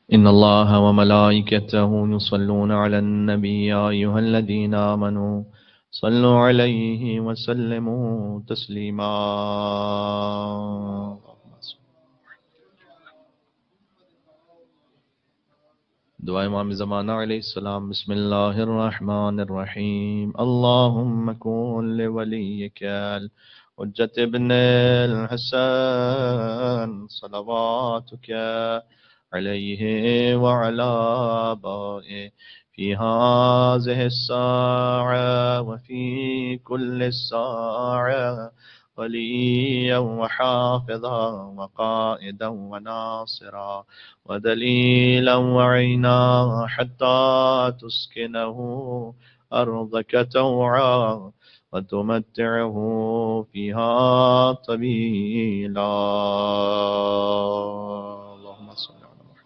إن الله وملائكته يصلون على النبي يا أيها الذين آمنوا صلوا عليه وسلموا تسليما. دعا امام زمانہ علیہ السلام. بسم اللہ الرحمن الرحیم. اللہم کن لولیک الحجة ابن الحسن صلواتک علیہ وعلى آبائه في هذه الساعة وفي كل الساعة وليا وحافظا وقائدا وناصرا ودليلا وعينا حتى تسكنه أرضك توعا وتمتعه فيها طويلا. اللهم صل على محمد.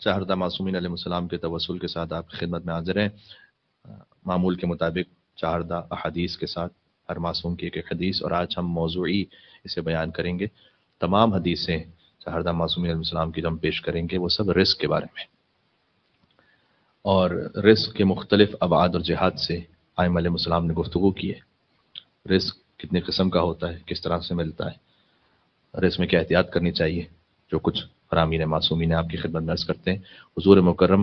چہردہ معصومین علیہ السلام کے توسل کے ساتھ آپ کی خدمت میں حاضر ہیں. معمول کے مطابق 14 احادیث کے ساتھ ہر معصوم کی ایک حدیث، اور آج ہم موضوعی اسے بیان کریں گے. تمام حدیثیں 14 معصومین علیہ السلام کی جو ہم پیش کریں گے وہ سب رزق کے بارے میں، اور رزق کے مختلف ابعاد اور جہات سے ائمہ علیہ السلام نے گفتگو کی ہے. رزق کتنے قسم کا ہوتا ہے، کس طرح سے ملتا ہے، رزق میں کیا احتیاط کرنی چاہیے، جو کچھ فرامین معصومین آپ کی خدمت میں عرض کرتے ہیں. حضور مکرم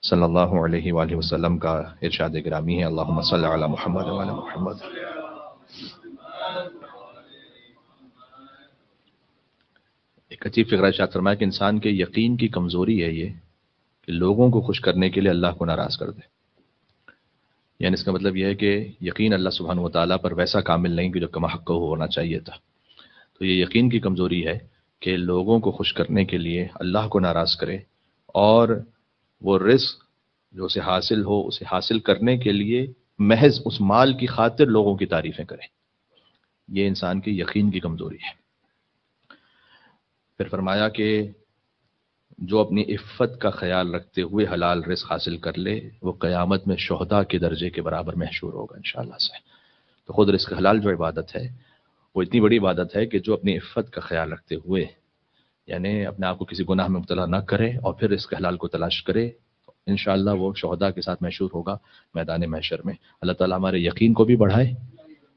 صلی اللہ علیہ وآلہ وسلم کا ارشاد گرامی ہے، اللہم صلی علی محمد وعلی محمد. ایک عجیب فقرہ ارشاد فرمایا کہ انسان کے یقین کی کمزوری ہے یہ کہ لوگوں کو خوش کرنے کے لیے اللہ کو ناراض کر دے. یعنی اس کا مطلب یہ ہے کہ یقین اللہ سبحانہ وتعالیٰ پر ویسا کامل نہیں کہ جو کما حق ہونا چاہیے تھا. تو یہ یقین کی کمزوری ہے کہ لوگوں کو خوش کرنے کے لیے اللہ کو ناراض کرے، اور وہ رزق جو اسے حاصل ہو اسے حاصل کرنے کے لیے محض اس مال کی خاطر لوگوں کی تعریفیں کرے. یہ انسان کی یقین کی کمزوری ہے. پھر فرمایا کہ جو اپنی عفت کا خیال رکھتے ہوئے حلال رزق حاصل کر لے وہ قیامت میں شہداء کے درجے کے برابر محشور ہوگا انشاءاللہ سے. تو خود رزق حلال جو عبادت ہے وہ اتنی بڑی عبادت ہے کہ جو اپنی عفت کا خیال رکھتے ہوئے، یعنی اپنے آپ کو کسی گناہ میں مبتلا نہ کرے اور پھر رزق حلال کو تلاش کرے، انشاءاللہ وہ شہداء کے ساتھ محشور ہوگا میدان محشر میں. اللہ تعالیٰ ہمارے یقین کو بھی بڑھائے،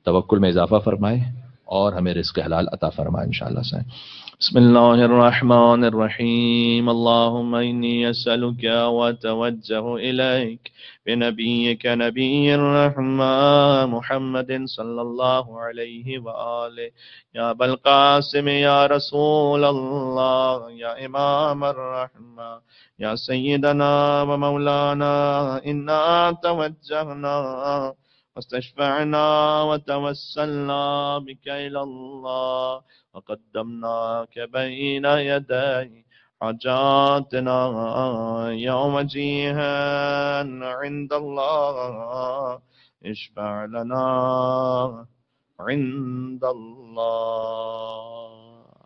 توکل میں اضافہ فرمائے، اور ہمیں رزق حلال عطا فرمائے انشاءاللہ سے. بسم اللہ الرحمن الرحیم. اللہم انی اسألک واتوجہ الیک بنبیک نبی الرحمہ محمد صلی اللہ علیہ وآلہ یا بالقاسم یا رسول اللہ یا امام الرحمہ یا سیدنا و مولانا انا توجہنا واستشفعنا وتوسلنا بك إلى الله وقدمناك بين يدي حاجاتنا يوم جيها عند الله اشفع لنا عند الله.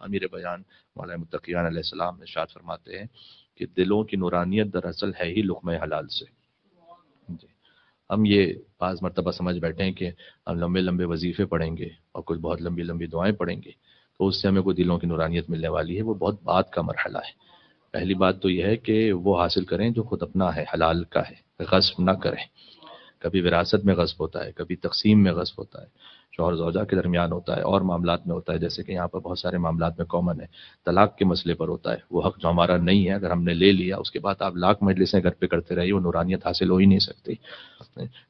امیر بیان مولانا متقیان علیہ السلام ارشاد فرماتے ہیں کہ دلوں کی نورانیت دراصل ہے ہی لقمہ حلال سے. ہم یہ بعض مرتبہ سمجھ بیٹھے ہیں کہ ہم لمبے لمبے وظیفے پڑھیں گے اور کچھ بہت لمبی لمبی دعائیں پڑھیں گے تو اس سے ہمیں کوئی دلوں کی نورانیت ملنے والی ہے. وہ بہت بعد کا مرحلہ ہے. پہلی بات تو یہ ہے کہ وہ حاصل کریں جو خود اپنا ہے، حلال کا ہے، غصب نہ کریں. کبھی وراثت میں غصب ہوتا ہے، کبھی تقسیم میں غصب ہوتا ہے، شوہر زوجہ کے درمیان ہوتا ہے، اور معاملات میں ہوتا ہے، جیسے کہ یہاں پر بہت سارے معاملات میں کامن ہے. طلاق کے مسئلے پر ہوتا ہے، وہ حق جو ہمارا نہیں ہے اگر ہم نے لے لیا اس کے بعد آپ لاکھ مجلسیں گھر پہ کرتے رہیے وہ نورانیت حاصل ہو ہی نہیں سکتی.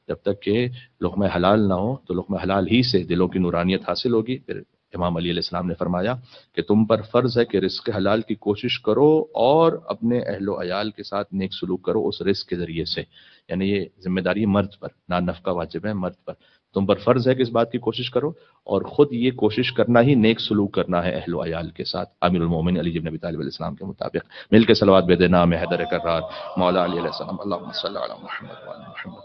جب تک کہ لقمہ حلال نہ ہو تو لقمہ حلال ہی سے دلوں کی نورانیت حاصل ہوگی. پھر امام علی علیہ السلام نے فرمایا کہ تم پر فرض ہے کہ رزق حلال کی کوشش کرو اور اپنے اہل و عیال کے ساتھ نیک سلوک کرو اس رزق کے ذریعے سے. یعنی یہ ذمہ داری مرد پر، نان نفقہ واجب ہے مرد پر. تم پر فرض ہے کہ اس بات کی کوشش کرو اور خود یہ کوشش کرنا ہی نیک سلوک کرنا ہے اہل و عیال کے ساتھ. امیر المومنین علی بن ابی طالب علیہ السلام کے مطابق مل کے صلوات بے دینا میں حیدر کرار مولا علی علیہ السلام. اللہم صلی علی محمد وعلی محمد.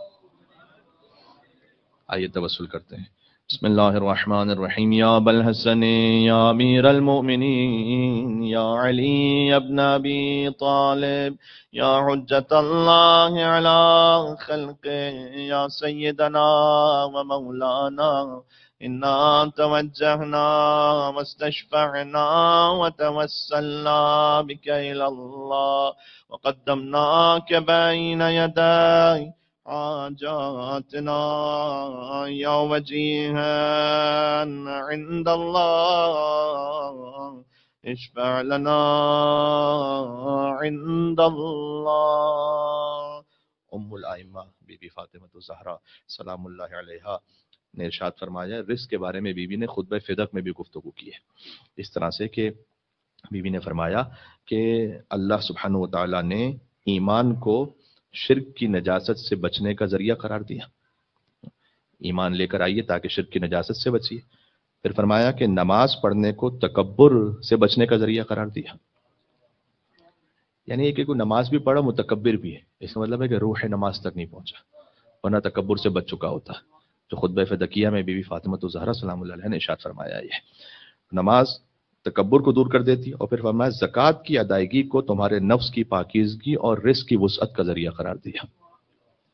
آئیے توسل کرتے ہیں. بسم اللہ الرحمن الرحیم. یا ابا الحسن یا امیر المؤمنین یا علی ابن ابی طالب یا حجت اللہ علی خلق یا سیدنا و مولانا إنا توجهنا واستشفعنا وتوسلنا بك إلى الله وقدمناك بين يدي حاجاتنا يا وجيها عند الله اشفع لنا عند اللہ. ام الائمہ بی بی فاطمہ الزہرا سلام اللہ علیہا نے ارشاد فرمایا، رزق کے بارے میں بی بی نے خطبہ فدق میں بھی گفتگو کی ہے، اس طرح سے کہ بی بی نے فرمایا کہ اللہ سبحانہ و تعالیٰ نے ایمان کو شرک کی نجاست سے بچنے کا ذریعہ قرار دیا. ایمان لے کر آئیے تاکہ شرک کی نجاست سے بچیے. پھر فرمایا کہ نماز پڑھنے کو تکبر سے بچنے کا ذریعہ قرار دیا. یعنی کہ کوئی نماز بھی پڑھا متکبر بھی ہے، اس کا مطلب ہے کہ روح نماز تک نہیں پہنچا، ورنہ تکبر سے بچ چکا ہوتا. جو خطبہ فدقیہ میں بی بی فاطمہ الزہرا سلام اللہ علیہ نے ارشاد فرمایا، یہ نماز تکبر کو دور کر دیتی. اور پھر فرمایا زکوٰۃ کی ادائیگی کو تمہارے نفس کی پاکیزگی اور رزق کی وسعت کا ذریعہ قرار دیا.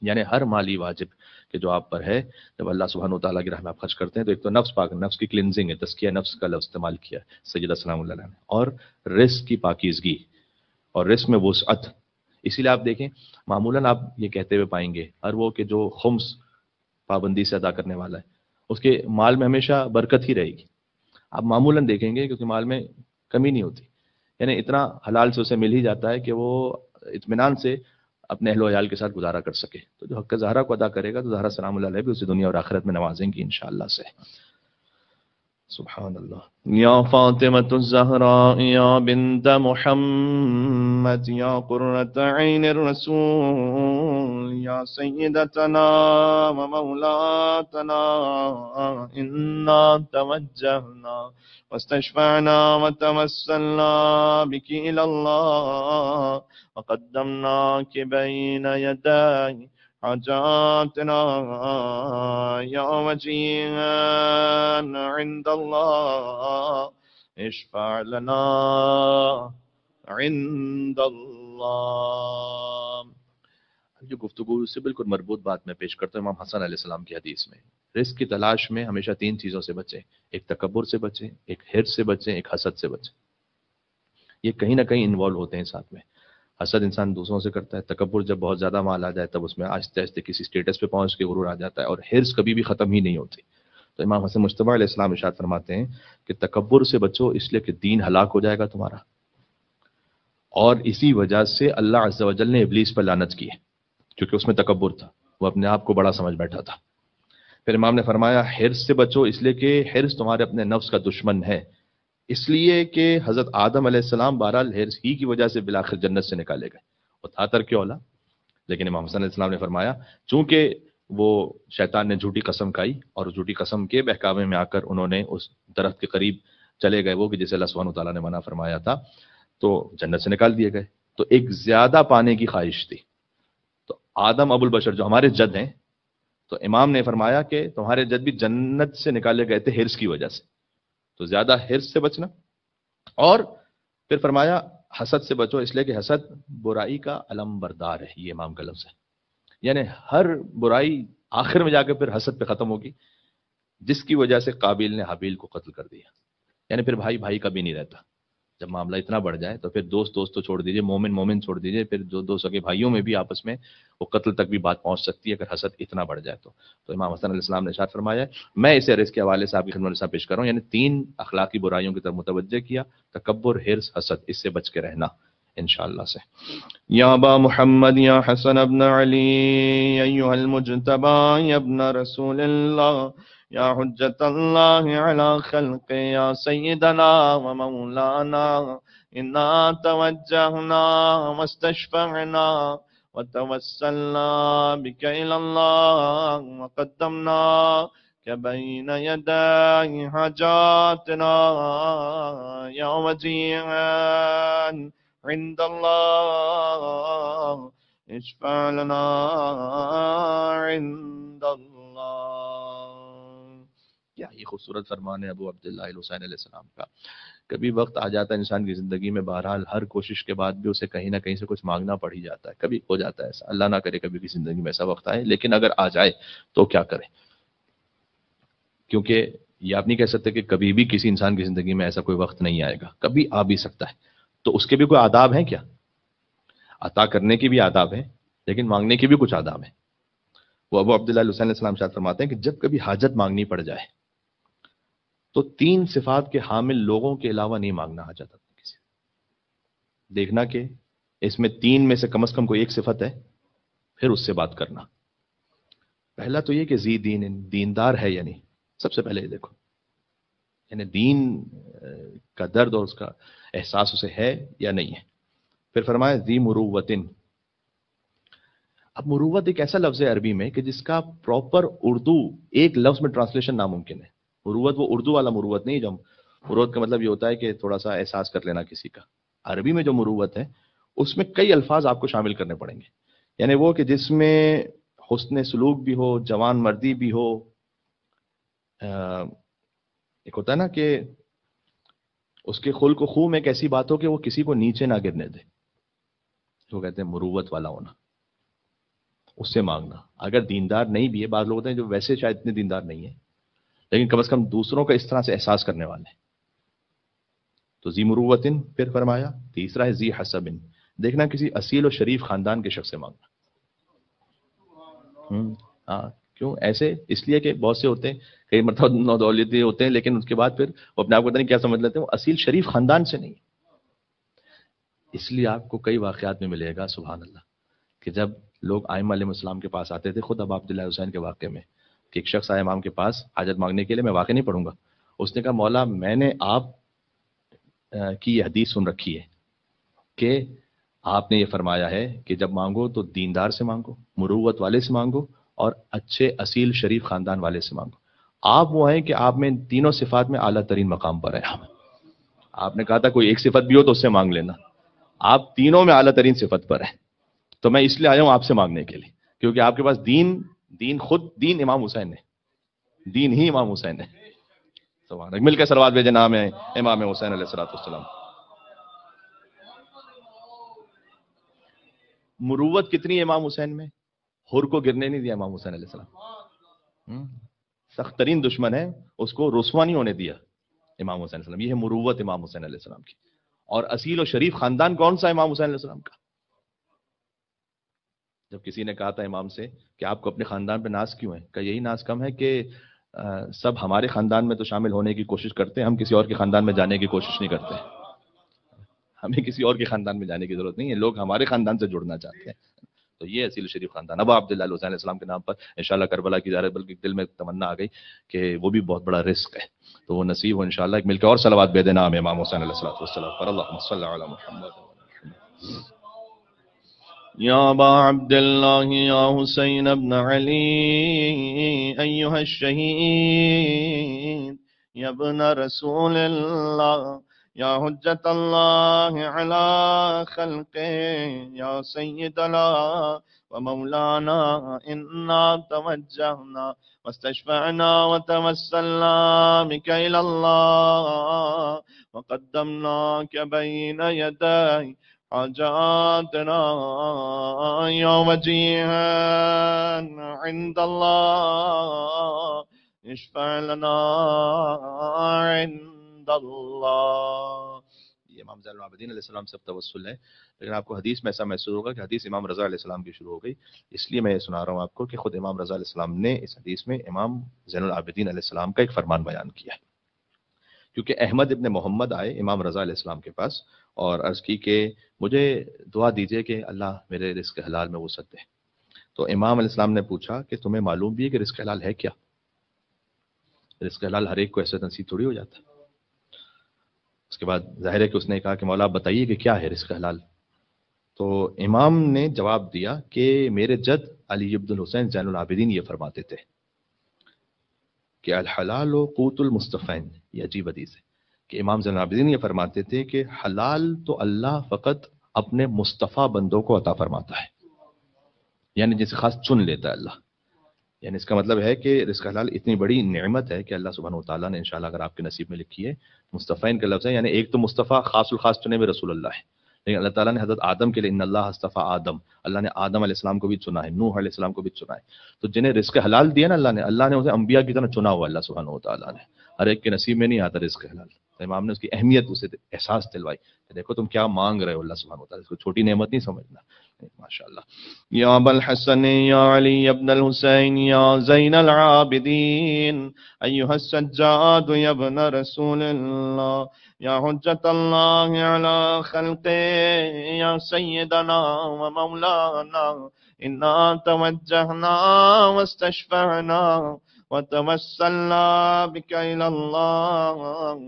یعنی ہر مالی واجب کہ جو آپ پر ہے، جب اللہ سبحانہ و تعالیٰ کی راہ میں آپ خرچ کرتے ہیں تو ایک تو نفس پاک، نفس کی کلینزنگ ہے، تزکیہ نفس کا لفظ استعمال کیا سیدہ سلام اللہ علیہ نے، اور رزق کی پاکیزگی اور رزق میں وسعت. اسی لیے آپ دیکھیں معمولاً آپ یہ کہتے ہوئے پائیں گے ہر وہ کہ جو خمس پابندی سے ادا کرنے والا ہے اس کے مال میں ہمیشہ برکت ہی رہے گی. آپ معمولاً دیکھیں گے کیونکہ مال میں کمی نہیں ہوتی، یعنی اتنا حلال سے اسے مل ہی جاتا ہے کہ وہ اطمینان سے اپنے اہل و عیال کے ساتھ گزارا کر سکے. تو جو حق زہرا کو ادا کرے گا تو زہرا سلام اللہ علیہ بھی اسے دنیا اور آخرت میں نوازیں گی انشاءاللہ سے. سبحان اللہ. یا فاطمة الزہراء یا بنت محمد یا قرۃ عین الرسول یا سیدتنا و مولاتنا انا توجہنا واستشفعنا وتوسلنا بك إلى الله وقدمناك بين يدي حاجاتنا يا وجيها عند الله اشفع لنا عند الله. جو گفتگو سے بالکل مربوط بات میں پیش کرتا ہوں امام حسن علیہ السلام کی حدیث میں، رزق کی تلاش میں ہمیشہ تین چیزوں سے بچیں، ایک تکبر سے بچیں، ایک حرص سے بچیں، ایک حسد سے بچیں. یہ کہیں نہ کہیں انوالو ہوتے ہیں ساتھ میں. حسد انسان دوسروں سے کرتا ہے، تکبر جب بہت زیادہ مال آ جائے تب اس میں آہستہ آہستہ کسی سٹیٹس پہ پہنچ کے غرور آ جاتا ہے، اور حرص کبھی بھی ختم ہی نہیں ہوتی. تو امام حسن مجتبی علیہ السلام ارشاد فرماتے ہیں کہ تکبر سے بچو اس لیے کہ دین ہلاک ہو جائے گا تمہارا، اور اسی وجہ سے اللہ عز و جل نے ابلیس پر لعنت کی ہے کیونکہ اس میں تکبر تھا، وہ اپنے آپ کو بڑا سمجھ بیٹھا تھا. پھر امام نے فرمایا حرص سے بچو اس لیے کہ حرص تمہارے اپنے نفس کا دشمن ہے، اس لیے کہ حضرت آدم علیہ السلام بہرحال حرص ہی کی وجہ سے بالآخر جنت سے نکالے گئے، وہ تھا ترک اولا. لیکن امام حسن علیہ السلام نے فرمایا چونکہ وہ شیطان نے جھوٹی قسم کھائی اور جھوٹی قسم کے بہکاوے میں آ کر انہوں نے اس درخت کے قریب چلے گئے وہ کہ جسے اللہ سبحانہ تعالیٰ نے منع فرمایا تھا، تو جنت سے نکال دیے گئے. تو ایک زیادہ پانے کی خواہش تھی. تو آدم ابو البشر جو ہمارے جد ہیں، تو امام نے فرمایا کہ تمہارے جد بھی جنت سے نکالے گئے تھے حرص کی وجہ سے. تو زیادہ حرص سے بچنا، اور پھر فرمایا حسد سے بچو اس لیے کہ حسد برائی کا علم بردار ہے. یہ امام کا لفظ ہے، یعنی ہر برائی آخر میں جا کے پھر حسد پہ ختم ہوگی، جس کی وجہ سے قابیل نے حابیل کو قتل کر دیا. یعنی پھر بھائی بھائی کا بھی نہیں رہتا. جب معاملہ اتنا بڑھ جائے تو پھر دوست دوست تو چھوڑ دیجئے، مومن مومن چھوڑ دیجئے، پھر جو دو سگے بھائیوں میں بھی آپس میں وہ قتل تک بھی بات پہنچ سکتی ہے اگر حسد اتنا بڑھ جائے. تو امام حسن علیہ السلام نے ارشاد فرمایا ہے، میں اسے رزق کے حوالے سے آپ کی خدمت میں پیش کر رہا ہوں، یعنی تین اخلاقی برائیوں کی طرف متوجہ کیا، تکبر، حرص، حسد، اس سے بچ کے رہنا انشاءاللہ سے. یا ابا محمد یا حسن ابن علی ایھا المجتبی یا ابن رسول اللہ یا حجت اللہ علی خلق یا سیدنا و مولانا انا توجہنا واستشفعنا وتوسلنا بك إلى الله وقدمناك بين يدي حاجاتنا يا وجيها عند الله اشفع لنا عند الله. کیا یہ خوبصورت فرمان ہے ابو عبداللہ الحسین علیہ السلام کا. کبھی وقت آ جاتا ہے انسان کی زندگی میں بہرحال ہر کوشش کے بعد بھی اسے کہیں نہ کہیں سے کچھ مانگنا پڑ ہی جاتا ہے. کبھی ہو جاتا ہے ایسا، اللہ نہ کرے کبھی کی زندگی میں ایسا وقت آئے، لیکن اگر آ جائے تو کیا کریں. کیونکہ یہ آپ نہیں کہہ سکتے کہ کبھی بھی کسی انسان کی زندگی میں ایسا کوئی وقت نہیں آئے گا، کبھی آ بھی سکتا ہے، تو اس کے بھی کوئی آداب ہیں کیا؟ عطا کرنے کی بھی آداب ہیں، لیکن مانگنے کی بھی کچھ آداب ہیں۔ وہ ابو عبداللہ حسین علیہ السلام شاید فرماتے ہیں کہ جب کبھی حاجت مانگنی پڑ جائے تو 3 صفات کے حامل لوگوں کے علاوہ نہیں مانگنا حاجت اپنے کسی سے۔ دیکھنا کہ اس میں 3 میں سے کم کوئی ایک صفت ہے، پھر اس سے بات کرنا۔ پہلا تو یہ کہ ذی دین، دیندار ہے یا نہیں، سب سے پہلے یہ دیکھو، یعنی دین کا درد اور اس کا احساس اسے ہے یا نہیں ہے۔ پھر فرمایا ذی مروتن۔ اب مروت ایک ایسا لفظ ہے عربی میں کہ جس کا پراپر اردو ایک لفظ میں ٹرانسلیشن ناممکن ہے۔ مروت وہ اردو والا مروت نہیں، جو مروت کا مطلب یہ ہوتا ہے کہ تھوڑا سا احساس کر لینا کسی کا۔ عربی میں جو مروت ہے اس میں کئی الفاظ آپ کو شامل کرنے پڑیں گے، یعنی وہ کہ جس میں حسن سلوک بھی ہو، جوان مردی بھی ہو، ایک ہوتا ہے نا کہ اس کے خلق و خو میں ایک ایسی بات ہو کہ وہ کسی کو نیچے نہ گرنے دے، وہ کہتے ہیں مروت والا ہونا، اس سے مانگنا۔ اگر دیندار نہیں بھی ہے، بعض لوگ ہوتے ہیں جو ویسے شاید اتنے دیندار نہیں ہیں لیکن کم از کم دوسروں کا اس طرح سے احساس کرنے والے ہیں، تو ذی مروتن۔ پھر فرمایا تیسرا ہے ذی حسبن، دیکھنا کسی اصیل و شریف خاندان کے شخص سے مانگنا۔ ہاں، کیوں ایسے؟ اس لیے کہ بہت سے ہوتے ہیں کئی مرتبہ نودولتی ہوتے ہیں لیکن اس کے بعد پھر وہ اپنے آپ کو پتہ نہیں کیا سمجھ لیتے ہیں، وہ اصیل شریف خاندان سے نہیں۔ اس لیے آپ کو کئی واقعات میں ملے گا سبحان اللہ کہ جب لوگ ائمہ علیہ السلام کے پاس آتے تھے، خود اب عبداللہ حسین کے واقعے میں کہ ایک شخص آیا امام کے پاس حاجت مانگنے کے لیے، میں واقعہ نہیں پڑھوں گا، اس نے کہا مولا میں نے آپ کی یہ حدیث سن رکھی ہے کہ آپ نے یہ فرمایا ہے کہ جب مانگو تو دیندار سے مانگو، مروت والے سے مانگو، اور اچھے اصیل شریف خاندان والے سے مانگو۔ آپ وہ ہیں کہ آپ میں ان تینوں صفات میں اعلیٰ ترین مقام پر ہیں۔ آپ نے کہا تھا کوئی ایک صفت بھی ہو تو اس سے مانگ لینا، آپ تینوں میں اعلیٰ ترین صفت پر ہیں، تو میں اس لیے آیا ہوں آپ سے مانگنے کے لیے، کیونکہ آپ کے پاس دین خود دین امام حسین ہے، دین ہی امام حسین ہے۔ سبحان اللہ، مل کے صلوات بھیجے نام ہے امام حسین علیہ الصلوۃ والسلام۔ مروت کتنی ہے امام حسین میں؟ حر کو گرنے نہیں دیا امام حسین علیہ السلام، سخت ترین دشمن ہے، اس کو رسوا نہیں ہونے دیا امام حسین علیہ السلام۔ یہ ہے مروت امام حسین علیہ السلام کی۔ اور اصیل و شریف خاندان کون سا امام حسین علیہ السلام کا؟ جب کسی نے کہا تھا امام سے کہ آپ کو اپنے خاندان پہ ناز کیوں ہے، کہ یہی ناز کم ہے کہ سب ہمارے خاندان میں تو شامل ہونے کی کوشش کرتے ہیں، ہم کسی اور کے خاندان میں جانے کی کوشش نہیں کرتے، ہمیں کسی اور کے خاندان میں جانے کی ضرورت نہیں ہے، لوگ ہمارے خاندان سے جڑنا چاہتے ہیں۔ تو یہ اصیل شریف خاندان ابو عبداللہ حسین علیہ السلام کے نام پر انشاءاللہ کربلا کی زیارت، بلکہ دل میں تمنا آ گئی کہ وہ بھی بہت بڑا رزق ہے، تو وہ نصیب ہو انشاءاللہ۔ ایک مل کے اور صلوات بے دینا امام حسین علیہ السلام پر، اللہم صلی علی محمد یا ابا عبداللہ یا حسین ابن علی ایہا الشہید یا ابن رسول اللہ یا حجت اللہ علی خلقہ یا سیدنا و مولانا انا توجہنا واستشفعنا وتوسلنا بک الی اللہ وقدمناک بین یدی حاجاتنا یا وجیہا عند اللہ اشفع لنا عند اللہ۔ یہ امام زین العابدین علیہ السلام سے توسل ہے، لیکن آپ کو حدیث میں ایسا محسوس ہوگا کہ حدیث امام رضا علیہ السلام کی شروع ہو گئی، اس لیے میں یہ سنا رہا ہوں آپ کو کہ خود امام رضا علیہ السلام نے اس حدیث میں امام زین العابدین علیہ السلام کا ایک فرمان بیان کیا ہے، کیونکہ احمد ابن محمد آئے امام رضا علیہ السلام کے پاس اور عرض کی کہ مجھے دعا دیجئے کہ اللہ میرے رزق حلال میں وسعت دے۔ تو امام علیہ السلام نے پوچھا کہ تمہیں معلوم بھی ہے کہ رزق حلال ہے کیا؟ رزق حلال ہر ایک کو ایسے نصیب تھوڑی ہو جاتا۔ اس کے بعد ظاہر ہے کہ اس نے کہا کہ مولا آپ بتائیے کہ کیا ہے رزق حلال؟ تو امام نے جواب دیا کہ میرے جد علی عبد الحسین زین العابدین یہ فرماتے تھے کہ الحلال و قوت المصطفین۔ یہ عجیب حدیث ہے کہ امام زین العابدین یہ فرماتے تھے کہ حلال تو اللہ فقط اپنے مصطفیٰ بندوں کو عطا فرماتا ہے، یعنی جسے خاص چن لیتا ہے اللہ۔ یعنی اس کا مطلب ہے کہ رزق حلال اتنی بڑی نعمت ہے کہ اللہ سبحانہ و تعالیٰ نے انشاءاللہ اگر آپ کے نصیب میں لکھی ہے، مصطفین کا لفظ ہے، یعنی ایک تو مصطفیٰ خاص الخاص چنے میں رسول اللہ ہے، لیکن اللہ تعالیٰ نے حضرت آدم کے لیے ان اللہ استفا آدم، اللہ نے آدم علیہ السلام کو بھی چنا ہے، نوح علیہ السلام کو بھی چنا ہے. تو جنہیں رزق حلال دیا نا اللہ نے اسے انبیاء کی طرح چنا ہوا. اللہ سبحانہ و تعالیٰ نے ہر ایک کے نصیب میں نہیں آتا رزق حلال. تو امام نے اس کی اہمیت اسے احساس دلوائی کہ دیکھو تم کیا مانگ رہے ہو اللہ سبحانہ و تعالیٰ، اس کو چھوٹی نعمت نہیں سمجھنا. ماشاء اللہ. یا ابا الحسن یا علی ابن الحسین یا زین العابدین ایھا السجاد یا ابن رسول اللہ یا حجت اللہ علی خلقہ یا سیدنا و مولانا انا توجہنا واستشفعنا وتوسلنا بك إلى الله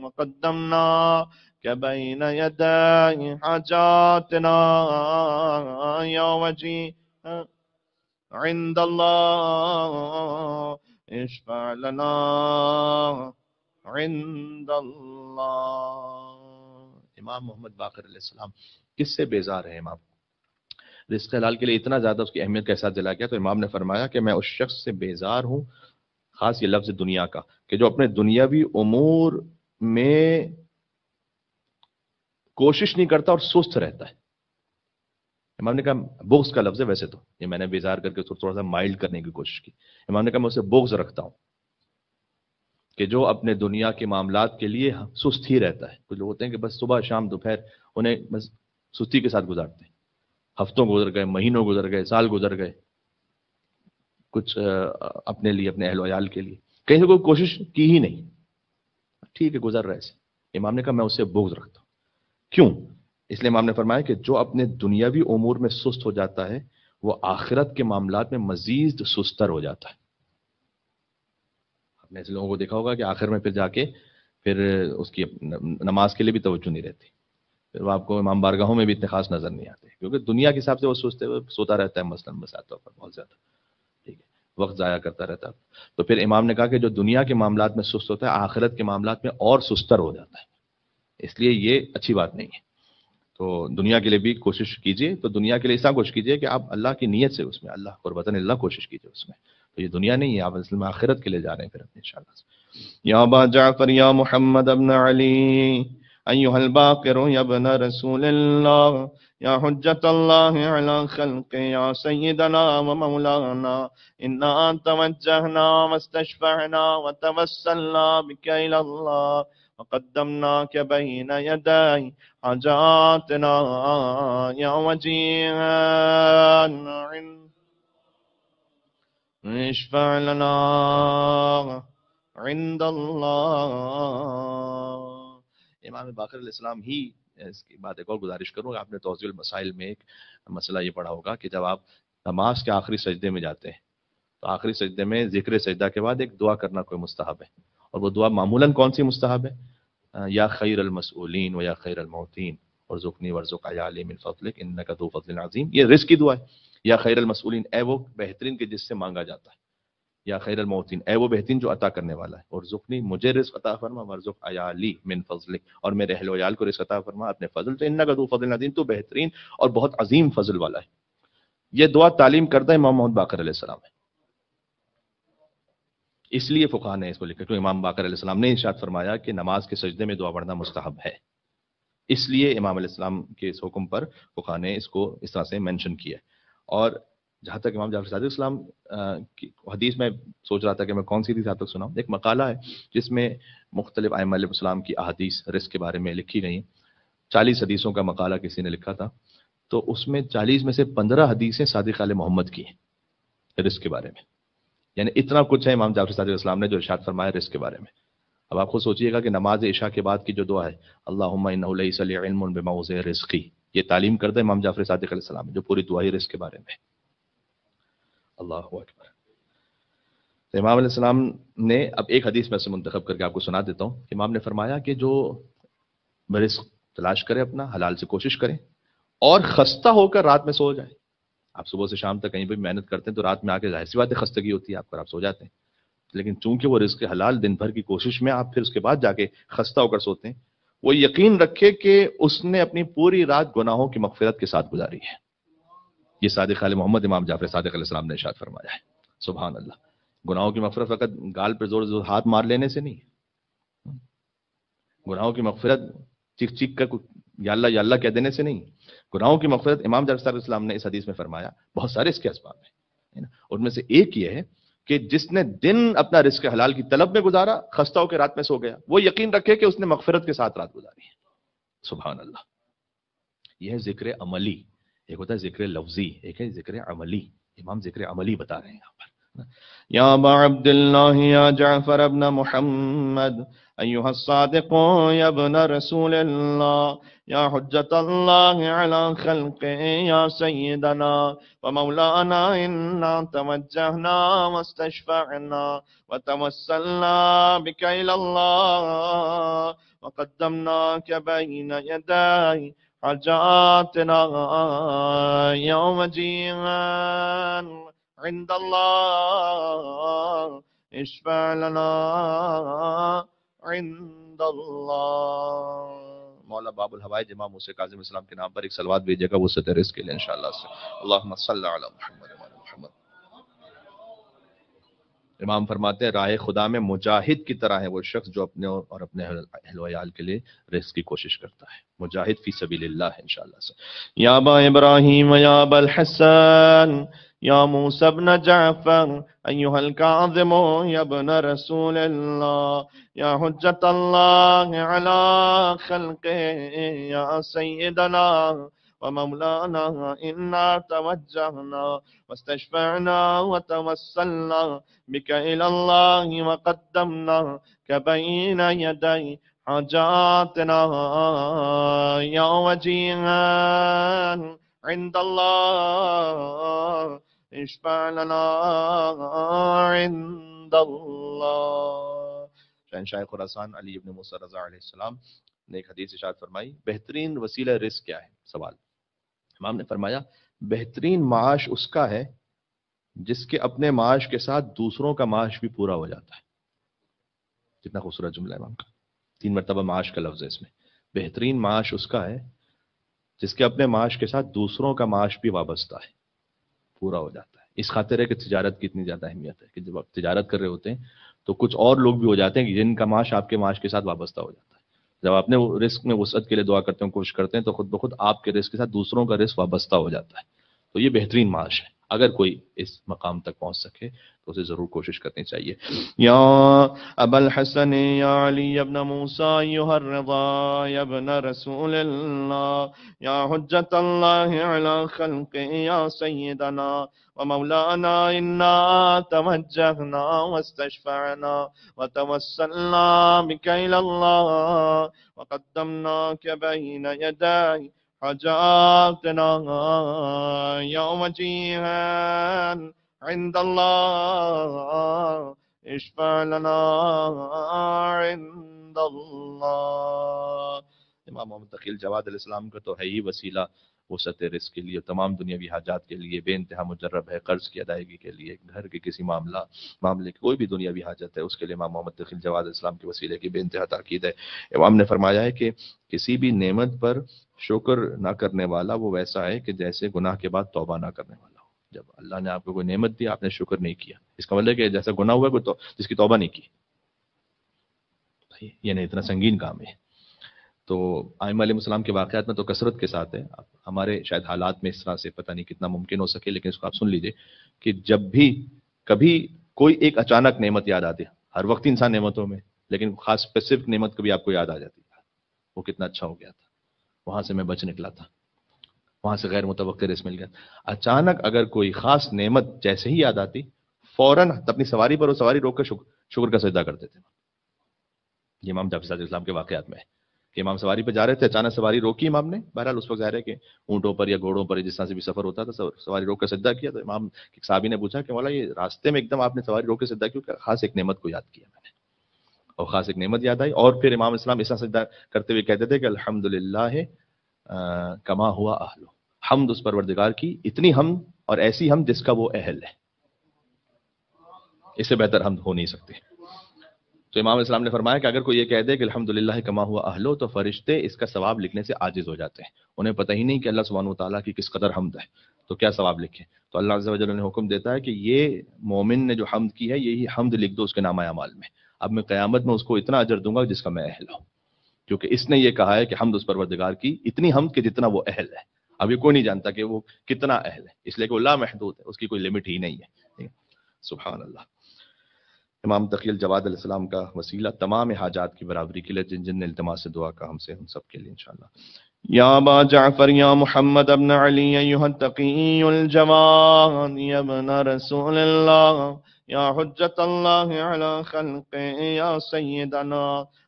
وقدمناك بين يدي حاجاتنا يا وجيه عند الله اشفع لنا عند اللہ. امام محمد باقر علیہ السلام کس سے بیزار ہے؟ امام رزق حلال کے لیے اتنا زیادہ اس کی اہمیت کا احساس دلا گیا تو امام نے فرمایا کہ میں اس شخص سے بیزار ہوں، خاص یہ لفظ دنیا کا، کہ جو اپنے دنیاوی امور میں کوشش نہیں کرتا اور سست رہتا ہے. امام نے کہا بغض کا لفظ ہے، ویسے تو یہ میں نے بیزار کر کے تھوڑا سا مائلڈ کرنے کی کوشش کی. امام نے کہا میں اسے بغض رکھتا ہوں کہ جو اپنے دنیا کے معاملات کے لیے سست ہی رہتا ہے. کچھ لوگ ہوتے ہیں کہ بس صبح شام دوپہر انہیں بس سستی کے ساتھ گزارتے ہیں، ہفتوں گزر گئے، مہینوں گزر گئے، سال گزر گئے، کچھ اپنے لیے اپنے اہل و عیال کے لیے کہیں سے کوئی کوشش کی ہی نہیں، ٹھیک ہے گزر رہے سے. امام نے کہا میں اسے بغض رکھتا ہوں. کیوں؟ اس لیے امام نے فرمایا کہ جو اپنے دنیاوی امور میں سست ہو جاتا ہے وہ آخرت کے معاملات میں مزید سستر ہو جاتا ہے. آپ نے ایسے لوگوں کو دیکھا ہوگا کہ آخر میں پھر جا کے پھر اس کی نماز کے لیے بھی توجہ نہیں رہتی، پھر وہ آپ کو امام بارگاہوں میں بھی اتنے خاص نظر نہیں آتے، کیونکہ دنیا کے حساب سے وہ سست ہے، وہ سوتا رہتا ہے مثلاً بساتوں پر بہت زیادہ، ٹھیک ہے، وقت ضائع کرتا رہتا ہے. تو پھر امام نے کہا کہ جو دنیا کے معاملات میں سست ہوتا ہے آخرت کے معاملات میں اور سستر ہو جاتا ہے. اس لیے یہ اچھی بات نہیں ہے. تو دنیا کے لیے بھی کوشش کیجئے، تو دنیا کے لیے ایسا کوشش کیجئے کہ آپ اللہ کی نیت سے اس میں اللہ قربتاً اللہ کوشش کیجئے اس میں. تو یہ دنیا نہیں ہے، آپ اصل میں آخرت کے لیے جا رہے ہیں پھر اپنے انشاءاللہ. یا ابا جعفر یا محمد ابن علی ایھا الباقر یا ابن رسول اللہ یا حجت اللہ علی خلق یا سیدنا و مولانا انا توجہنا واستشفعنا وتوسلنا بک الی اللہ وقدمناک بین یدی حاجاتنا یا وجیہا اشفع لنا عند اللہ. امام باقر علیہ السلام ہی اس کی بات ایک اور گزارش کروں. آپ نے توضیح المسائل میں ایک مسئلہ یہ پڑھا ہوگا کہ جب آپ نماز کے آخری سجدے میں جاتے ہیں تو آخری سجدے میں ذکر سجدہ کے بعد ایک دعا کرنا کوئی مستحب ہے، اور وہ دعا معمولاً کون سی مستحب ہے؟ یا خیر المسئولین و یا خیر الموتین ارزقنی وارزق عیالی من فضلک انک ذو فضل عظیم. یہ رزق کی دعا ہے. یا خیر المسئولین، اے وہ بہترین کے جس سے مانگا جاتا ہے. یا خیر الموتین، اے وہ بہترین جو عطا کرنے والا ہے. اور ارزقنی، مجھے رزق عطا فرما، وارزق عیالی من فضلک، اور میرے اہل و عیال کو رزق عطا فرما اپنے فضل سے، انک ذو فضل عظیم، تو بہترین اور بہت عظیم فضل والا ہے. یہ دعا تعلیم کردہ امام محمد باقر علیہ السلام ہے. اس لیے فقہا نے اس کو لکھا کہ امام باقر علیہ السلام نے ارشاد فرمایا کہ نماز کے سجدے میں دعا پڑھنا مستحب ہے. اس لیے امام علیہ السلام کے اس حکم پر فقہا نے اس کو اس طرح سے مینشن کیا. اور جہاں تک امام جعفر صادق السلام کی حدیث میں سوچ رہا تھا کہ میں کون سی حدیث آپ تک سناؤں. ایک مقالہ ہے جس میں مختلف ائمہ علیہ السلام کی احادیث رزق کے بارے میں لکھی گئی. 40 حدیثوں کا مقالہ کسی نے لکھا تھا، تو اس میں 40 میں سے 15 حدیثیں صادق آل محمد کی ہیں رزق کے بارے میں. یعنی اتنا کچھ ہے امام جعفر صادق السلام نے جو ارشاد فرمایا رزق کے بارے میں. اب آپ خود سوچئے گا کہ نماز عشاء کے بعد کی جو دعا ہے اللہم انہ لیس لی علم بموضع رزقی، یہ تعلیم کردہ امام جعفر صادق علیہ السلام جو پوری دعا ہی رزق کے بارے میں. اللہ اکبر. تو امام علیہ السلام نے اب ایک حدیث میں سے منتخب کر کے آپ کو سنا دیتا ہوں. امام نے فرمایا کہ جو رزق تلاش کرے اپنا حلال سے کوشش کرے اور خستہ ہو کر رات میں سو جائے. آپ صبح سے شام تک کہیں بھی محنت کرتے ہیں تو رات میں آ کے ظاہر سی بات ہے خستگی ہوتی ہے آپ کو، آپ سو جاتے ہیں. لیکن چونکہ وہ رزق حلال دن بھر کی کوشش میں آپ پھر اس کے بعد جا کے خستہ ہو کر سوتے ہیں، وہ یقین رکھے کہ اس نے اپنی پوری رات گناہوں کی مغفرت کے ساتھ گزاری ہے. یہ صادق آل محمد امام جعفر صادق علیہ السلام نے ارشاد فرمایا ہے. سبحان اللہ. گناہوں کی مغفرت فقط گال پہ زور زور ہاتھ مار لینے سے نہیں، گناہوں کی مغفرت چیخ چیخ کر یا اللہ کہہ دینے سے نہیں. گناہوں کی مغفرت امام جعفر صادق السلام نے اس حدیث میں فرمایا بہت سارے اس کے اسباب ہیں. ان میں سے ایک یہ ہے کہ جس نے دن اپنا رزق حلال کی طلب میں گزارا خستہ ہو کے رات میں سو گیا, وہ یقین رکھے کہ اس نے مغفرت کے ساتھ رات گزاری ہے. سبحان اللہ. یہ ہے ذکر عملی. ایک ہوتا ہے ذکر لفظی, ایک ہے ذکر عملی. امام ذکر عملی بتا رہے ہیں یہاں پر. یا ابا عبد اللہ یا جعفر ابن محمد ایھا الصادق یا ابن رسول اللہ یا حجت اللہ علی خلق یا سیدنا ومولانا انا توجہنا واستشفعنا وتوسلنا بک الی اللہ وقدمناک بین یدی حاجاتنا یوم جیان عند اللہ اشفع لنا عند اللہ. مولا باب الحوائج امام موسیٰ کاظم السلام کے نام پر ایک صلوات بھیجے گا وسعت رزق کے لیے انشاءاللہ سے. اللہم صلی علی محمد وعلی محمد. امام فرماتے ہیں راہ خدا میں مجاہد کی طرح ہے وہ شخص جو اپنے اور اپنے اہل و عیال کے لیے رزق کی کوشش کرتا ہے. مجاہد فی سبیل اللہ ہے انشاءاللہ سے. یا ابا ابراہیم یا ابا الحسن یا موسیٰ ابن جعفر ایھا الکاظم یا ابن رسول اللہ یا حجت اللہ علی خلق یا سیدنا ومولانا انا توجہنا واستشفعنا وتوسلنا بک الی اللہ وقدمناک بین یدی حاجاتنا یوم جیان عند اللہ اشفع لنا عند اللہ. شہنشاہ خراسان علی ابن موسیٰ رضا علیہ السلام نے ایک حدیث ارشاد فرمائی بہترین وسیلہ رزق کیا ہے. سوال. امام نے فرمایا بہترین معاش اس کا ہے جس کے اپنے معاش کے ساتھ دوسروں کا معاش بھی پورا ہو جاتا ہے. کتنا خوبصورت جملہ ہے امام کا. 3 مرتبہ معاش کا لفظ ہے اس میں. بہترین معاش اس کا ہے جس کے اپنے معاش کے ساتھ دوسروں کا معاش بھی وابستہ ہے, پورا ہو جاتا ہے. اس خاطر ہے کہ تجارت کی اتنی زیادہ اہمیت ہے کہ جب آپ تجارت کر رہے ہوتے ہیں تو کچھ اور لوگ بھی ہو جاتے ہیں کہ جن کا معاش آپ کے معاش کے ساتھ وابستہ ہو جاتا ہے. جب آپ نے رزق میں وسعت کے لیے دعا کرتے ہیں کوشش کرتے ہیں تو خود بخود آپ کے رزق کے ساتھ دوسروں کا رزق وابستہ ہو جاتا ہے. تو یہ بہترین معاش ہے. اگر کوئی اس مقام تک پہنچ سکے تو اسے ضرور کوشش کرنی چاہیے. یا ابا الحسن یا علی ابن موسیٰ ایھا الرضا یا ابن رسول اللہ یا حجت اللہ علی خلق یا سیدنا ومولانا انا توجہنا واستشفعنا وتوسلنا بک الی اللہ وقدمناک بین یدی حاجاتنا یوم جیان عند اللہ اشفع لنا عند اللہ. امام محمد تقی الجواد علیہ السلام کا تو ہے ہی وسیلہ وسعت رزق کے لیے, تمام دنیاوی حاجات کے لیے بے انتہا مجرب ہے. قرض کی ادائیگی کے لیے, گھر کے کسی معاملے کی کوئی بھی دنیاوی حاجت ہے اس کے لیے امام محمد تقی الجواد علیہ السلام کے وسیلے کی بے انتہا تاکید ہے. امام نے فرمایا ہے کہ کسی بھی نعمت پر شکر نہ کرنے والا وہ ویسا ہے کہ جیسے گناہ کے بعد توبہ نہ کرنے والا ہو. جب اللہ نے آپ کو کوئی نعمت دی آپ نے شکر نہیں کیا, اس کا مطلب ہے کہ جیسا گناہ ہوا کوئی جس کی توبہ نہیں کی, یعنی اتنا سنگین کام ہے. تو ائمہ علیہ السلام کے واقعات میں تو کثرت کے ساتھ ہے. ہمارے شاید حالات میں اس طرح سے پتہ نہیں کتنا ممکن ہو سکے, لیکن اس کو آپ سن لیجئے کہ جب بھی کبھی کوئی ایک اچانک نعمت یاد آتی ہے, ہر وقت انسان نعمتوں میں, لیکن خاص اسپیسیفک نعمت کبھی آپ کو یاد آ جاتی ہے, وہ کتنا اچھا ہو گیا تھا, وہاں سے میں بچ نکلا تھا, وہاں سے غیر متوقع رزق مل گیا. اچانک اگر کوئی خاص نعمت جیسے ہی یاد آتی فوراً اپنی سواری پر وہ سواری روک کر شکر کا سجدہ کرتے تھے. یہ امام جعفر صادق اسلام کے واقعات میں ہے کہ امام سواری پہ جا رہے تھے, اچانک سواری روکی امام نے. بہرحال اس وقت ظاہر ہے کہ اونٹوں پر یا گھوڑوں پر جس طرح سے بھی سفر ہوتا تھا سواری روک کر سجدہ کیا. تو امام ایک صحابی نے پوچھا کہ مولا یہ راستے میں ایک دم آپ نے سواری روک کے سجدہ کیوں کیا؟ خاص ایک نعمت کو یاد کیا میں نے, اور خاص ایک نعمت یاد آئی. اور پھر امام اسلام اس طرح سجدہ کرتے ہوئے کہتے تھے کہ الحمدللہ کما ہوا اہلو, حمد اس پروردگار کی اتنی حمد اور ایسی حمد جس کا وہ اہل ہے, اس سے بہتر حمد ہو نہیں سکتی. تو امام اسلام نے فرمایا کہ اگر کوئی یہ کہہ دے کہ الحمدللہ کما ہوا اہلو تو فرشتے اس کا ثواب لکھنے سے عاجز ہو جاتے ہیں. انہیں پتہ ہی نہیں کہ اللہ سبحانہ وتعالیٰ کی کس قدر حمد ہے, تو کیا ثواب لکھیں. تو اللہ عز و جل نے حکم دیتا ہے کہ یہ مومن نے جو حمد کی ہے یہی حمد لکھ دو اس کے نامہ اعمال میں. اب میں قیامت میں اس کو اتنا اجر دوں گا جس کا میں اہل ہوں, کیونکہ اس نے یہ کہا ہے کہ حمد اس پروردگار کی اتنی حمد کہ جتنا وہ اہل ہے. اب یہ کوئی نہیں جانتا کہ وہ کتنا اہل ہے، اس لیے کہ وہ لا محدود ہے، اس کی کوئی لمٹ ہی نہیں ہے. سبحان اللہ. امام تقی الجواد علیہ السلام کا وسیلہ تمام حاجات کی برابری کے لیے، جن جن نے التماس سے دعا کا ہم سے، ہم سب کے لیے انشاءاللہ. یا ابا جعفر یا محمد ابن علی ایھا التقی الجواد یا ابن رسول اللہ یا حجت اللہ علی خلق یا سیدنا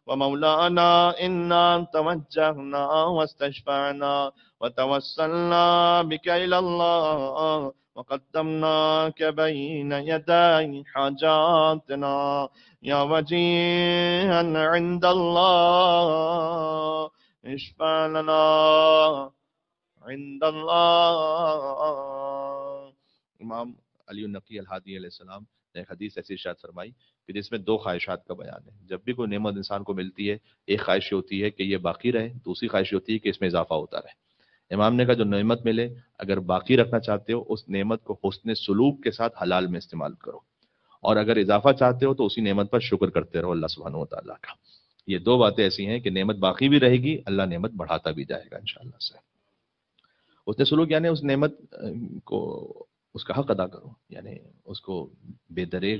ومولانا انا توجہنا واستشفعنا وتوسلنا بک الی اللہ وقدمناك بين يدي حاجاتنا يا وجيها عند الله اشفع لنا عند الله. امام علی النقی الہادی علیہ السلام نے ایک حدیث ایسی ارشاد فرمائی کہ جس میں دو خواہشات کا بیان ہے. جب بھی کوئی نعمت انسان کو ملتی ہے، ایک خواہش ہوتی ہے کہ یہ باقی رہے، دوسری خواہش ہوتی ہے کہ اس میں اضافہ ہوتا رہے. امام نے کہا جو نعمت ملے اگر باقی رکھنا چاہتے ہو اس نعمت کو حسن سلوک کے ساتھ حلال میں استعمال کرو، اور اگر اضافہ چاہتے ہو تو اسی نعمت پر شکر کرتے رہو اللہ سبحانہ و تعالیٰ کا. یہ دو باتیں ایسی ہیں کہ نعمت باقی بھی رہے گی، اللہ نعمت بڑھاتا بھی جائے گا انشاءاللہ سے. حسن سلوک یعنی اس نعمت کو اس کا حق ادا کرو، یعنی اس کو بے دریغ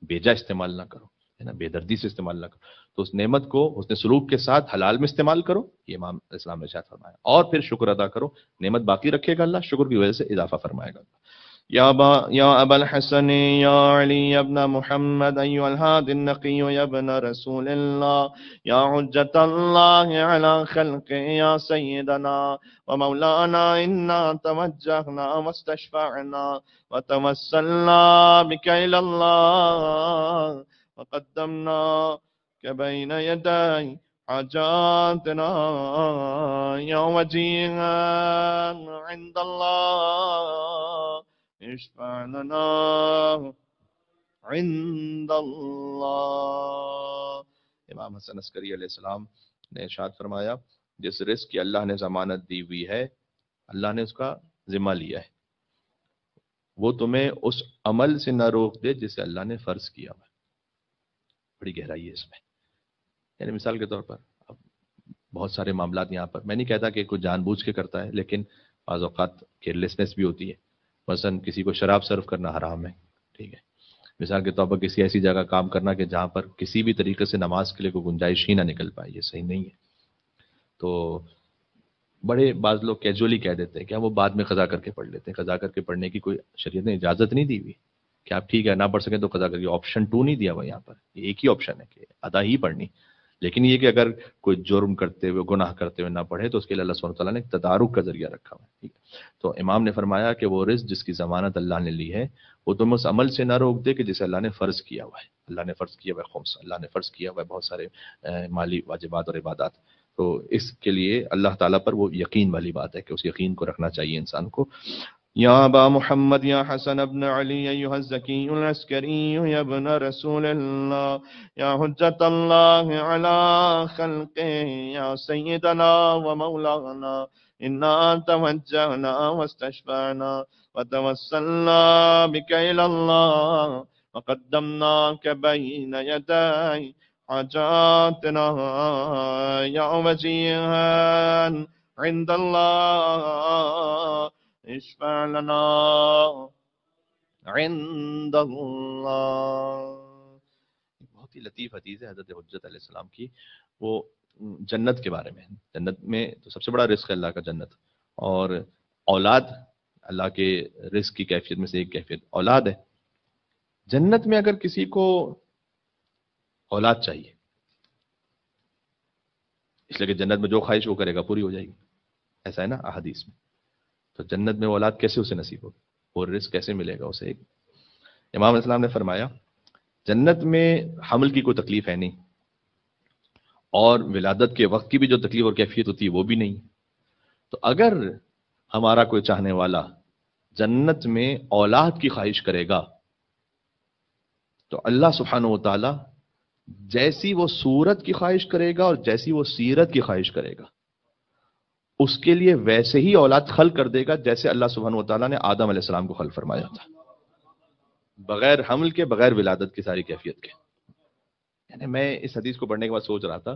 بیجا استعمال نہ کرو، ہے نا، بے دردی سے استعمال نہ کرو. تو اس نعمت کو حسن سلوک کے ساتھ حلال میں استعمال کرو، یہ امام اسلام نے ارشاد فرمایا، اور پھر شکر ادا کرو. نعمت باقی رکھے گا اللہ، شکر کی وجہ سے اضافہ فرمائے گا. یا ابا الحسن یا علی ابن محمد ایھا الہادی النقی یا ابن رسول اللہ یا حجت اللہ علی خلق یا سیدنا ومولانا انا توجہنا واستشفعنا وتوسلنا بک الی اللہ وقدمناک بین یدی حاجاتنا یا وجیہا عند اللہ اشفع لنا عند اللہ. امام حسن عسکری علیہ السلام نے ارشاد فرمایا جس رزق کی اللہ نے ضمانت دی ہوئی ہے، اللہ نے اس کا ذمہ لیا ہے، وہ تمہیں اس عمل سے نہ روک دے جسے اللہ نے فرض کیا ہے. بڑی گہرائی ہے اس میں. یعنی مثال کے طور پر اب بہت سارے معاملات یہاں پر، میں نہیں کہتا کہ کوئی جان بوجھ کے کرتا ہے، لیکن بعض اوقات کیئرلیسنس بھی ہوتی ہے. مثلا کسی کو شراب سرو کرنا حرام ہے، ٹھیک ہے. مثال کے طور پر کسی ایسی جگہ کام کرنا کہ جہاں پر کسی بھی طریقے سے نماز کے لیے کوئی گنجائش ہی نہ نکل پائے، یہ صحیح نہیں ہے. تو بڑے بعض لوگ کیجولی کہہ دیتے ہیں کہ ہم وہ بعد میں قضا کر کے پڑھ لیتے ہیں. قضا کر کے پڑھنے کی کوئی شریعت نے اجازت نہیں دی ہوئی کہ آپ ٹھیک ہے نہ پڑھ سکیں تو قضا کر کے، آپشن 2 نہیں دیا ہوا یہاں پر. یہ ایک ہی آپشن ہے کہ ادا ہی پڑھنی. لیکن یہ کہ اگر کوئی جرم کرتے ہوئے گناہ کرتے ہوئے نہ پڑھے تو اس کے لیے اللہ سبحانہ وتعالیٰ نے تدارک کا ذریعہ رکھا ہوا ہے، ٹھیک ہے. تو امام نے فرمایا کہ وہ رزق جس کی ضمانت اللہ نے لی ہے وہ تم اس عمل سے نہ روک دے کہ جسے اللہ نے فرض کیا ہوا ہے. اللہ نے فرض کیا ہوا ہے خمس، اللہ نے فرض کیا ہوا ہے بہت سارے مالی واجبات اور عبادات. تو اس کے لیے اللہ تعالیٰ پر وہ یقین والی بات ہے کہ اس یقین کو رکھنا چاہیے انسان کو. یا ابا محمد یا حسن ابن علی ایھا الزکی العسکری یا ابن رسول اللہ یا حجت اللہ علی خلق یا سیدنا ومولانا انا توجہنا واستشفعنا وتوسلنا بک الی اللہ وقدمناک بین یدی حاجاتنا یا وجیہا عند اللہ اشفع لنا عند اللہ. بہت ہی لطیف حدیث ہے حضرت حجت علیہ السلام کی. وہ جنت کے بارے میں، جنت میں تو سب سے بڑا رزق ہے اللہ کا جنت، اور اولاد اللہ کے رزق کی کیفیت میں سے ایک کیفیت اولاد ہے. جنت میں اگر کسی کو اولاد چاہیے، اس لیے کہ جنت میں جو خواہش وہ کرے گا پوری ہو جائے گی، ایسا ہے نا احادیث میں. تو جنت میں اولاد کیسے اسے نصیب ہوگی، اور رزق کیسے ملے گا اسے؟ امام علیہ السلام نے فرمایا جنت میں حمل کی کوئی تکلیف ہے نہیں، اور ولادت کے وقت کی بھی جو تکلیف اور کیفیت ہوتی ہے وہ بھی نہیں. تو اگر ہمارا کوئی چاہنے والا جنت میں اولاد کی خواہش کرے گا تو اللہ سبحانہ و تعالی جیسی وہ صورت کی خواہش کرے گا اور جیسی وہ سیرت کی خواہش کرے گا اس کے لیے ویسے ہی اولاد خلق کر دے گا جیسے اللہ سبحانہ و تعالیٰ نے آدم علیہ السلام کو خلق فرمایا تھا، بغیر حمل کے، بغیر ولادت کی ساری کیفیت کے. یعنی میں اس حدیث کو پڑھنے کے بعد سوچ رہا تھا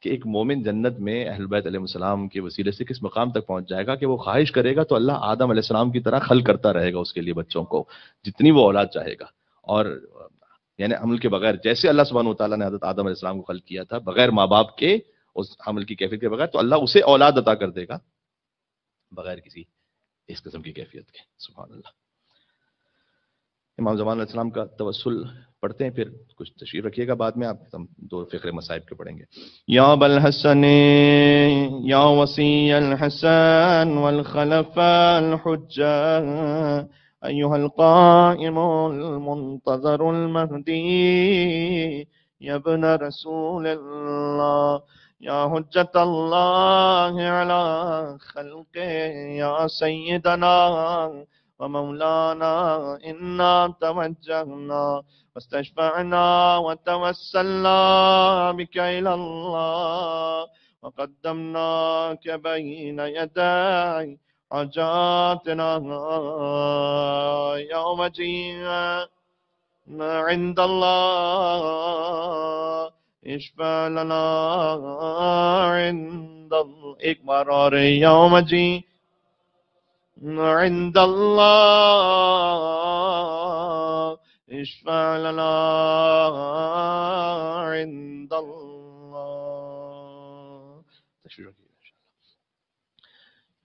کہ ایک مومن جنت میں اہل بیت علیہ السلام کے وسیلے سے کس مقام تک پہنچ جائے گا کہ وہ خواہش کرے گا تو اللہ آدم علیہ السلام کی طرح خلق کرتا رہے گا اس کے لیے بچوں کو، جتنی وہ اولاد چاہے گا. اور یعنی عمل کے بغیر، جیسے اللہ سبحانہ وتعالیٰ نے حضرت آدم علیہ السلام کو خلق کیا تھا بغیر ماں باپ کے، اس عمل کی کیفیت کے بغیر، تو اللہ اسے اولاد عطا کر دے گا بغیر کسی اس قسم کی کیفیت کے. سبحان اللہ. امام زمان علیہ السلام کا توسل پڑھتے ہیں، پھر کچھ تشریف رکھیے گا، بعد میں آپ ہم 2 فقرے مصائب کے پڑھیں گے. یا بالحسن یا وصی الحسن والخلفاء الحجہ ایها القائم المنتظر المهدی یا ابن رسول اللہ یا حجت اللہ علی خلق یا سیدنا ومولانا انا توجہنا واستشفعنا وتوسلنا بك الى اللہ وقدمناك بين يدي حاجاتنا يوم جينا عند الله اشفع لنا عند ایک بار اور یوم جينا عند الله اشفع لنا عند الله. تشریف رکھیے.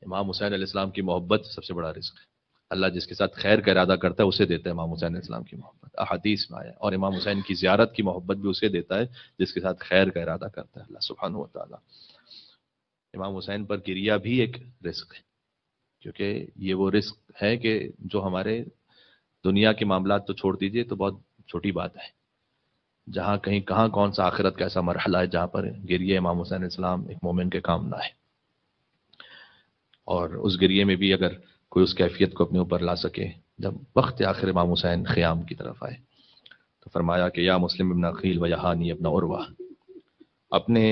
امام حسین علیہ السلام کی محبت سب سے بڑا رزق ہے. اللہ جس کے ساتھ خیر کا ارادہ کرتا ہے اسے دیتا ہے امام حسین علیہ السلام کی محبت. احادیث میں آیا. اور امام حسین کی زیارت کی محبت بھی اسے دیتا ہے جس کے ساتھ خیر کا ارادہ کرتا ہے اللہ سبحانہ و تعالی. امام حسین پر گریہ بھی ایک رزق ہے، کیونکہ یہ وہ رزق ہے کہ جو ہمارے دنیا کے معاملات تو چھوڑ دیجئے تو بہت چھوٹی بات ہے، جہاں کہیں کہاں کون سا آخرت کا ایسا مرحلہ ہے جہاں پر گریہ امام حسین علیہ السلام ایک مومن کے کام نہ ہے. اور اس گریے میں بھی اگر کوئی اس کیفیت کو اپنے اوپر لا سکے، جب وقت آخر امام حسین خیام کی طرف آئے تو فرمایا کہ یا مسلم ابن عقیل و یا ہانی ابن عروہ، اپنے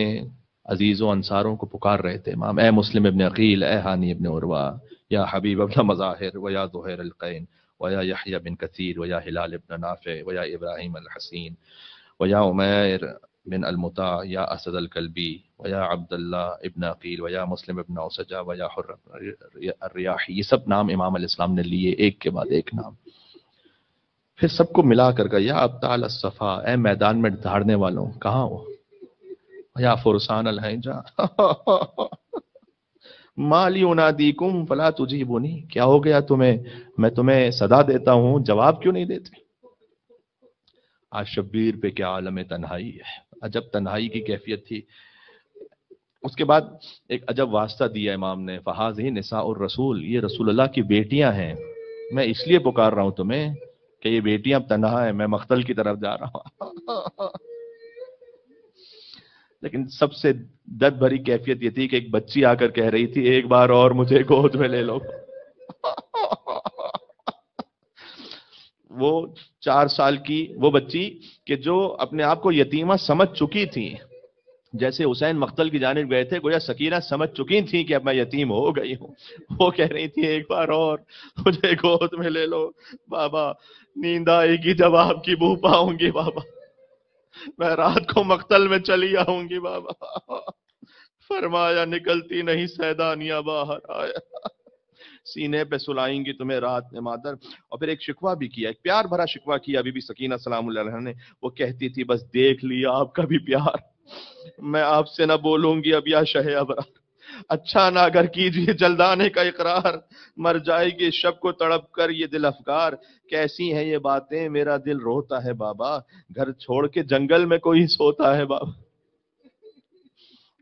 عزیز و انصاروں کو پکار رہے تھے امام، اے مسلم ابن عقیل، اے ہانی ابن عروہ، یا حبیب ابن مظاہر و یا ظہیر القین و یا یحییٰ بن کثیر و یا ہلال ابن نافع و یا ابراہیم الحسین و یا عمیر بن المطاع یا اسد الکلبی و یا عبداللہ ابن عقیل و یا مسلم ابن اوسجہ و یا حر الریاحی. یہ سب نام امام علیہ السلام نے لیے ایک کے بعد ایک نام، پھر سب کو ملا کر کہا یا ابطال الصفا، اے میدان میں دھاڑنے والوں کہاں ہو، یا فرسان الحجہ مالی انادیکم فلا تجیبونی، کیا ہو گیا تمہیں، میں تمہیں صدا دیتا ہوں جواب کیوں نہیں دیتے. آج شبیر پہ کیا عالم تنہائی ہے، عجب تنہائی کی کیفیت تھی. اس کے بعد ایک عجب واسطہ دیا امام نے، فہذہ نساء الرسول، یہ رسول اللہ کی بیٹیاں ہیں، میں اس لیے پکار رہا ہوں تمہیں کہ یہ بیٹیاں اب تنہا ہیں، میں مقتل کی طرف جا رہا ہوں. لیکن سب سے درد بھری کیفیت یہ تھی کہ ایک بچی آ کر کہہ رہی تھی ایک بار اور مجھے گود میں لے لو. وہ 4 سال کی وہ بچی کہ جو اپنے آپ کو یتیمہ سمجھ چکی تھی، جیسے حسین مقتل کی جانب گئے تھے گویا سکینہ سمجھ چکی تھی کہ اب میں یتیم ہو گئی ہوں، وہ کہہ رہی تھی ایک بار اور مجھے گود میں لے لو بابا، نیند آئے گی جب آپ کی بو پاؤں گی بابا، میں رات کو مقتل میں چلی آؤں گی بابا. فرمایا نکلتی نہیں سیدانیہ باہر آیا، سینے پہ سلائیں گی تمہیں رات میں مادر. اور پھر ایک شکوہ بھی کیا، ایک پیار بھرا شکوہ کیا بی بی سکینہ سلام اللہ علیہ نے. وہ کہتی تھی بس دیکھ لیا آپ کا بھی پیار، میں آپ سے نہ بولوں گی اب یا شہ ابرار، اچھا نہ اگر کیجئے جلدانے کا اقرار، مر جائے گی شب کو تڑپ کر یہ دل افکار، کیسی ہیں یہ باتیں میرا دل روتا ہے بابا، گھر چھوڑ کے جنگل میں کوئی سوتا ہے بابا.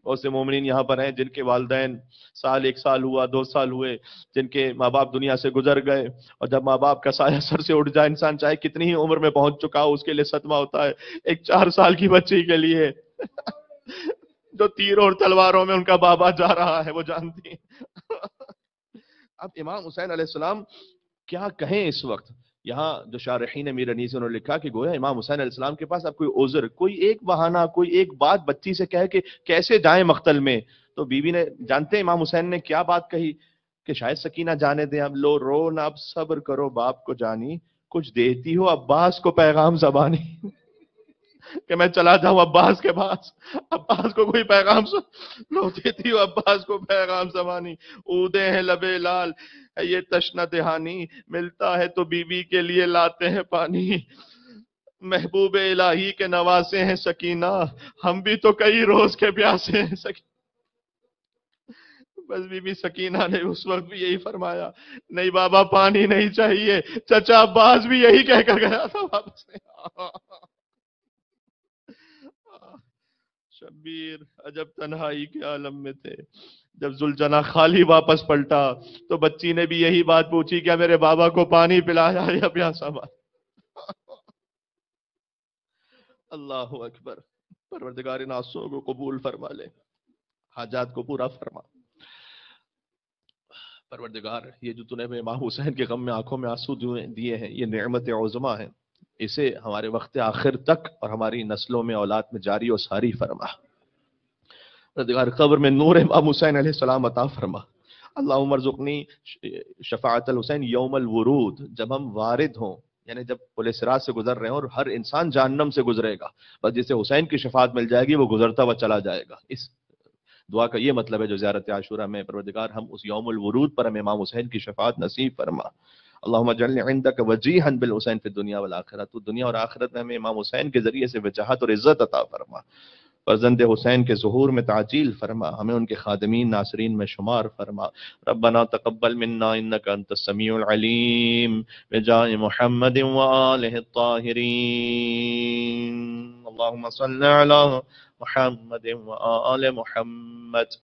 اور سے مومنین یہاں پر ہیں جن کے والدین سال 1 سال ہوا 2 سال ہوئے، جن کے ماں باپ دنیا سے گزر گئے، اور جب ماں باپ کا سایہ سر سے اٹھ جائے انسان چاہے کتنی ہی عمر میں پہنچ چکا ہو اس کے لیے صدمہ ہوتا ہے. ایک 4 سال کی بچی کے لیے جو تیر اور تلواروں میں ان کا بابا جا رہا ہے وہ جانتی ہیں. اب امام حسین علیہ السلام کیا کہیں اس وقت. یہاں جو شارحین امیر انیس انہوں نے لکھا کہ گویا امام حسین علیہ السلام کے پاس اب کوئی عذر، کوئی ایک بہانہ، کوئی ایک بات بچی سے کہے کہ کیسے جائیں مقتل میں. تو بیوی نے، جانتے ہیں امام حسین نے کیا بات کہی کہ شاید سکینہ جانے دیں، اب لو رو نہ، اب صبر کرو باپ کو جانی، کچھ دیتی ہو عباس کو پیغام زبانی. کہ میں چلا جاؤں عباس کے پاس، عباس کو کوئی پیغام لو دیتی ہوں عباس کو پیغام زمانی، اودے ہیں لبے لال ہے یہ تشنہ دہانی، ملتا ہے تو بیوی کے لیے لاتے ہیں پانی، محبوب الہی کے نواسے ہیں سکینہ، ہم بھی تو کئی روز کے پیاسے ہیں سکینہ۔ بس بی بی سکینہ نے اس وقت بھی یہی فرمایا، نہیں بابا پانی نہیں چاہیے، چچا عباس بھی یہی کہہ کر گیا تھا واپس نہیں۔ شبیر عجب تنہائی کے عالم میں تھے، جب ذوالجناح خالی واپس پلٹا تو بچی نے بھی یہی بات پوچھی، کیا میرے بابا کو پانی پلایا یا پیاسا مارا؟ اللہ اکبر، پروردگار ان آنسوؤں کو قبول فرما لے، حاجات کو پورا فرما۔ پروردگار یہ جو تو نے امام حسین کے غم میں آنکھوں میں آنسو دیے ہیں، یہ نعمت عظمیٰ ہے، اسے ہمارے وقت آخر تک اور ہماری نسلوں میں اولاد میں جاری و ساری فرما۔ پروردگار قبر میں نور امام حسین علیہ السلام عطا فرما۔ اللہم ارزقنی شفاعت الحسین یوم الورود، جب ہم وارد ہوں، یعنی جب پل صراط سے گزر رہے ہیں اور ہر انسان جہنم سے گزرے گا، بس جسے حسین کی شفاعت مل جائے گی وہ گزرتا ہوا چلا جائے گا۔ اس دعا کا یہ مطلب ہے جو زیارت عاشورہ میں، پروردگار ہم اس یوم الورود پر ہم امام حسین کی شفاعت نصیب فرما۔ اللہم اجعلنی عندک وجیہا بالحسین فی الدنیا والآخرہ، تو دنیا اور آخرت میں ہمیں امام حسین کے ذریعے سے وجاہت اور عزت عطا فرما۔ فرزند حسین کے ظہور میں تعجیل فرما، ہمیں ان کے خادمین ناصرین میں شمار فرما۔ ربنا تقبل منا انک انت السمیع العلیم بجاہ محمد وآلہ الطاہرین۔ اللہم صل علی محمد وآل محمد۔